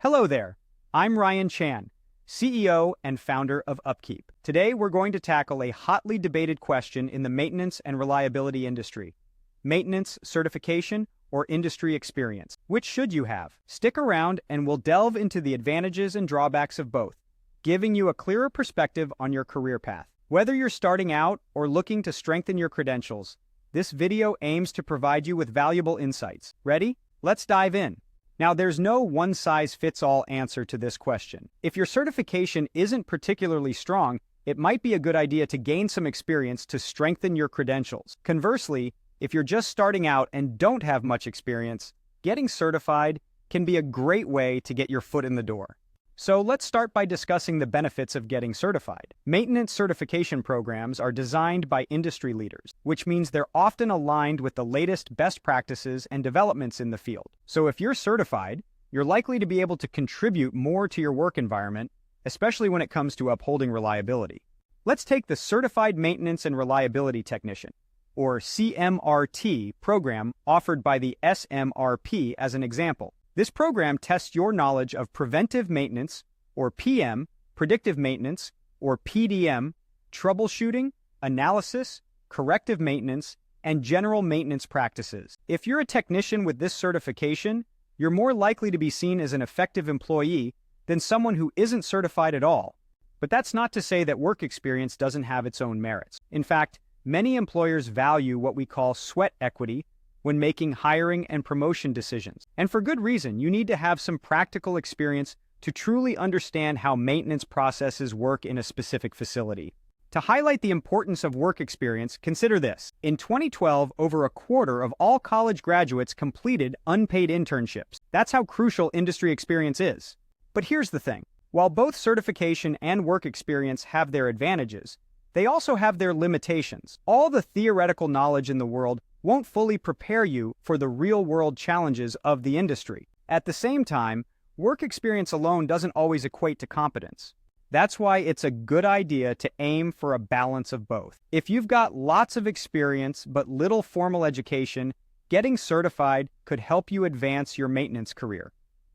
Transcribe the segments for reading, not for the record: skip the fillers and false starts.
Hello there, I'm Ryan Chan, CEO and founder of UpKeep. Today we're going to tackle a hotly debated question in the maintenance and reliability industry. Maintenance certification or industry experience? Which should you have? Stick around and we'll delve into the advantages and drawbacks of both, giving you a clearer perspective on your career path. Whether you're starting out or looking to strengthen your credentials, this video aims to provide you with valuable insights. Ready? Let's dive in. Now, there's no one-size-fits-all answer to this question. If your certification isn't particularly strong, it might be a good idea to gain some experience to strengthen your credentials. Conversely, if you're just starting out and don't have much experience, getting certified can be a great way to get your foot in the door. So let's start by discussing the benefits of getting certified. Maintenance certification programs are designed by industry leaders, which means they're often aligned with the latest best practices and developments in the field. So if you're certified, you're likely to be able to contribute more to your work environment, especially when it comes to upholding reliability. Let's take the Certified Maintenance and Reliability Technician, or CMRT, program offered by the SMRP as an example. This program tests your knowledge of preventive maintenance, or PM, predictive maintenance, or PDM, troubleshooting, analysis, corrective maintenance, and general maintenance practices. If you're a technician with this certification, you're more likely to be seen as an effective employee than someone who isn't certified at all. But that's not to say that work experience doesn't have its own merits. In fact, many employers value what we call sweat equity when making hiring and promotion decisions. And for good reason. You need to have some practical experience to truly understand how maintenance processes work in a specific facility. To highlight the importance of work experience, consider this. In 2012, over a quarter of all college graduates completed unpaid internships. That's how crucial industry experience is. But here's the thing. While both certification and work experience have their advantages, they also have their limitations. All the theoretical knowledge in the world won't fully prepare you for the real-world challenges of the industry. At the same time, work experience alone doesn't always equate to competence. That's why it's a good idea to aim for a balance of both. If you've got lots of experience but little formal education, getting certified could help you advance your maintenance career.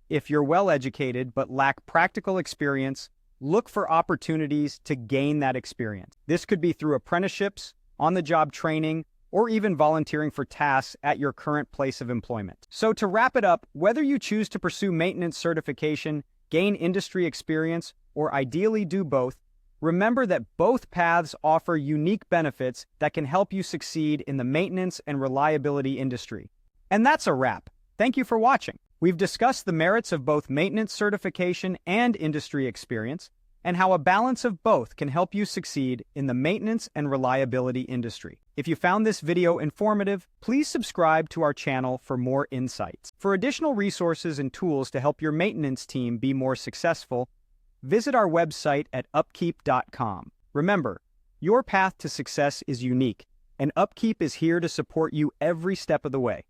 If you're well-educated but lack practical experience, look for opportunities to gain that experience. This could be through apprenticeships, on-the-job training, or even volunteering for tasks at your current place of employment. So to wrap it up, whether you choose to pursue maintenance certification, gain industry experience, or ideally do both, remember that both paths offer unique benefits that can help you succeed in the maintenance and reliability industry. And that's a wrap. Thank you for watching. We've discussed the merits of both maintenance certification and industry experience, and how a balance of both can help you succeed in the maintenance and reliability industry. If you found this video informative, please subscribe to our channel for more insights. For additional resources and tools to help your maintenance team be more successful, visit our website at upkeep.com. Remember, your path to success is unique, and UpKeep is here to support you every step of the way.